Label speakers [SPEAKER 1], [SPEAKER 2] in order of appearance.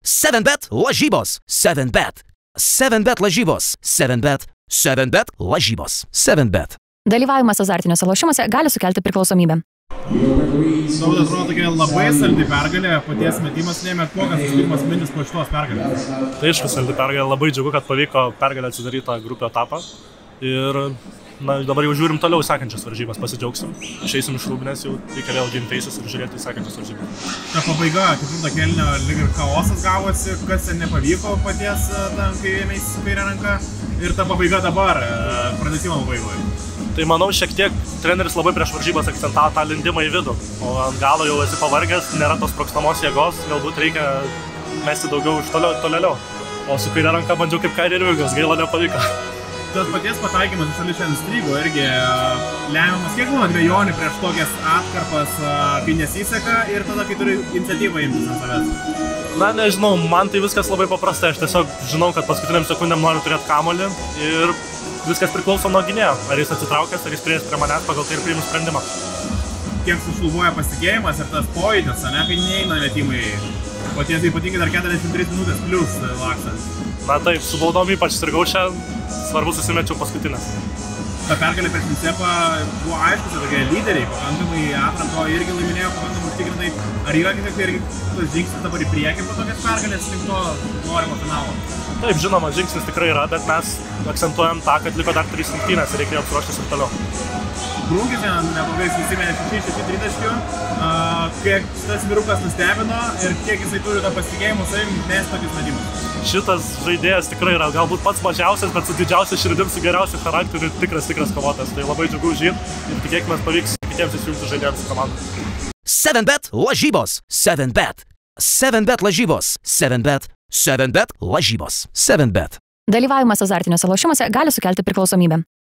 [SPEAKER 1] 7bet lažybos. 7bet. 7bet lažybos. 7bet. 7bet lažybos. 7bet.
[SPEAKER 2] Dalyvavimas azartiniuose lošimuose gali sukelti priklausomybę.
[SPEAKER 3] Saudas atrodo tokia labai saldi pergalė, paties metimas lėmė, kokias pirmas mintis po šitos pergalės.
[SPEAKER 4] Tai aišku, saldi pergalė, labai džiugu, kad pavyko pergalę atsidaryti tą grupio etapą. Ir dabar jau žiūrim toliau sekančias varžybas, pasidžiaugsim. Išeisim iš Rūbinės, jau reikia vėl ginti teises ir žiūrėti į sekančias varžybas.
[SPEAKER 3] Ta pabaiga, ketvirto kėlinio lyg ir chaosas gavosi, kas ten nepavyko paties, kai ėmėsi kairę ranką. Ir ta pabaiga dabar, pradėsimo pabaigoje.
[SPEAKER 4] Tai manau, šiek tiek treneris labai prieš varžybas akcentavo tą lindimą į vidų. O ant galo jau esi pavargęs, nėra tos sprogstamos jėgos, galbūt reikia mesti daugiau iš tolėliau. O su kairė ranka bandžiau kaip kairė ir vilgas, gaila nepavyko.
[SPEAKER 3] Tas paties pataikymas iš šalia šiandien strigo irgi lemiamas, kiek būna dvejonių prieš tokias atkarpas, kai nesiseka ir tada, kai turi iniciatyvą imtis ant savęs.
[SPEAKER 4] Na, nežinau, man tai viskas labai paprastai, aš tiesiog žinau, kad paskutiniam sekundėm noriu turėti kamuolį ir viskas priklauso nuo gynėjo, ar jis atsitraukęs, ar jis prieis prie manęs, pagal tai ir priimu sprendimą.
[SPEAKER 3] Kiek sušlubuoja pasitikėjimas ir tas pojūtis, kai neina metimai, paties ypatingai dar 43 minutės plus laksas.
[SPEAKER 4] Na taip, su baudom ypač sirgau čia, svarbu susimečiau paskutinės.
[SPEAKER 3] Ta pergalė prieš Micepą buvo aiškus, kad tokie lyderiai, pakankamai atranko irgi laiminėjo, pakankamai užtikrintai. Ar yra irgi tas žingsnis dabar į priekį po tokias pergalės link to norimo finalo?
[SPEAKER 4] Taip, žinoma, žingsnis tikrai yra, bet mes akcentuojam tą, kad liko dar 3 rungtynės ir reikėjo apsiruoštis ir toliau.
[SPEAKER 3] Brūnkis neblogai susimenė 6-6-30, kiek tas vyrukas nustebino ir kiek jisai turi tą pasitikėjimą savim mesti tokius metimus.
[SPEAKER 4] Šitas žaidėjas tikrai yra galbūt pats mažiausias, bet su didžiausia širdim, su geriausiu charakteriu ir tikras kovotojas. Tai labai džiugu už jį ir tikėkime pavyks kitiems įsijungti žaidėjams į komandą.
[SPEAKER 1] 7bet lažybos. 7bet. 7bet lažybos. 7bet. 7bet lažybos. 7bet.
[SPEAKER 2] Dalyvavimas azartiniuose lošimuose gali sukelti priklausomybę.